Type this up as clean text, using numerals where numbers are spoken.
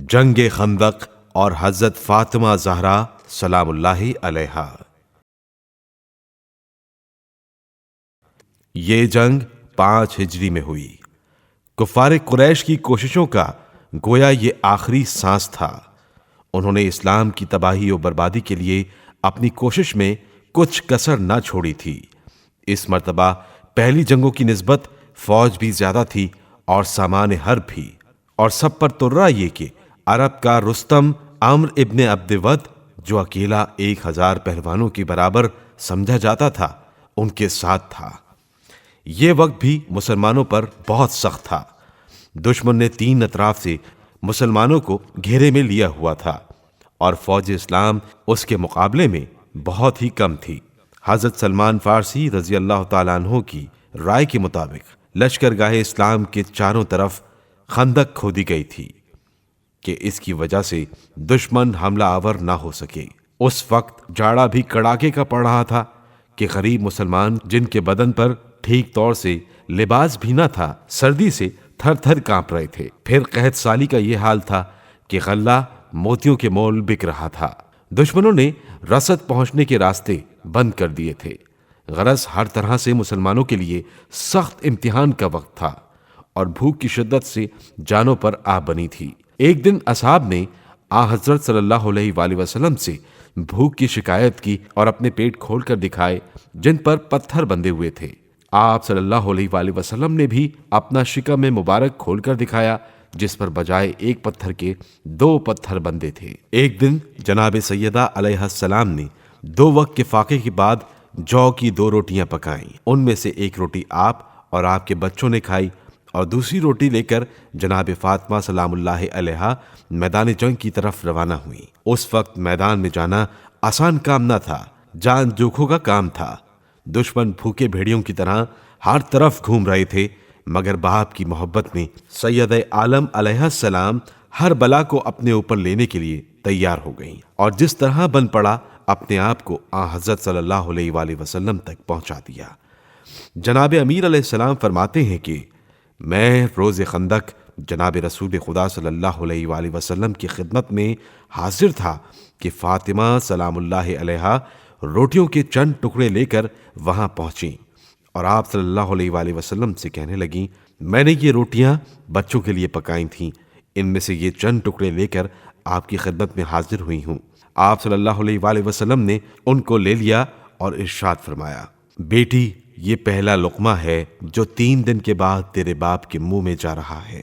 جنگ خندق اور حضرت فاطمہ زہرا سلام اللہ علیہا۔ یہ جنگ 5 ہجری میں ہوئی۔ کفار قریش کی کوششوں کا گویا یہ آخری سانس تھا۔ انہوں نے اسلام کی تباہی و بربادی کے لیے اپنی کوشش میں کچھ کسر نہ چھوڑی تھی۔ اس مرتبہ پہلی جنگوں کی نسبت فوج بھی زیادہ تھی اور سامان حرب بھی، اور سب پر ترا یہ کہ عرب کا رستم عمرو ابن عبد ود، جو اکیلا 1000 پہلوانوں کی برابر سمجھا جاتا تھا، ان کے ساتھ تھا۔ یہ وقت بھی مسلمانوں پر بہت سخت تھا۔ دشمن نے 3 اطراف سے مسلمانوں کو گھیرے میں لیا ہوا تھا، اور فوج اسلام اس کے مقابلے میں بہت ہی کم تھی۔ حضرت سلمان فارسی رضی اللہ تعالیٰ عنہ کی رائے کے مطابق لشکرگاہ اسلام کے چاروں طرف خندق کھودی گئی تھی کہ اس کی وجہ سے دشمن حملہ آور نہ ہو سکے۔ اس وقت جاڑا بھی کڑاکے کا پڑ رہا تھا کہ غریب مسلمان، جن کے بدن پر ٹھیک طور سے لباس بھی نہ تھا، سردی سے تھر تھر کانپ رہے تھے۔ پھر قحط سالی کا یہ حال تھا کہ غلہ موتیوں کے مول بک رہا تھا۔ دشمنوں نے رسد پہنچنے کے راستے بند کر دیے تھے۔ غرض ہر طرح سے مسلمانوں کے لیے سخت امتحان کا وقت تھا، اور بھوک کی شدت سے جانوں پر آ بنی تھی۔ ایک دن اصحاب نے حضرت صلی اللہ علیہ وآلہ وسلم سے بھوک کی شکایت کی اور اپنے پیٹ کھول کر دکھائے، جن پر پتھر بندھے ہوئے تھے۔ آپ صلی اللہ علیہ وآلہ وسلم نے بھی اپنا شکم مبارک کھول کر دکھایا، جس پر بجائے 1 پتھر کے 2 پتھر بندھے تھے۔ ایک دن جناب سیدہ علیہ السلام نے 2 وقت کے فاقے کے بعد جو کی 2 روٹیاں پکائیں۔ ان میں سے 1 روٹی آپ اور آپ کے بچوں نے کھائی، اور دوسری روٹی لے کر جناب فاطمہ سلام اللہ علیہا میدان جنگ کی طرف روانہ ہوئی۔ اس وقت میدان میں جانا آسان کام نہ تھا، جان جوکھوں کا کام تھا۔ دشمن بھوکے بھیڑیوں کی طرح ہر طرف گھوم رہے تھے، مگر باپ کی محبت میں سید عالم علیہ السلام ہر بلا کو اپنے اوپر لینے کے لیے تیار ہو گئیں، اور جس طرح بن پڑا اپنے آپ کو حضرت صلی اللہ علیہ وآلہ وسلم تک پہنچا دیا۔ جناب امیر علیہ السلام فرماتے ہیں کہ میں روز خندق جناب رسول خدا صلی اللہ علیہ وآلہ وسلم کی خدمت میں حاضر تھا کہ فاطمہ سلام اللہ علیہا روٹیوں کے چند ٹکڑے لے کر وہاں پہنچیں، اور آپ صلی اللہ علیہ وآلہ وسلم سے کہنے لگیں، میں نے یہ روٹیاں بچوں کے لیے پکائی تھیں، ان میں سے یہ چند ٹکڑے لے کر آپ کی خدمت میں حاضر ہوئی ہوں۔ آپ صلی اللہ علیہ وآلہ وسلم نے ان کو لے لیا اور ارشاد فرمایا، بیٹی، یہ پہلا لقمہ ہے جو 3 دن کے بعد تیرے باپ کے منہ میں جا رہا ہے۔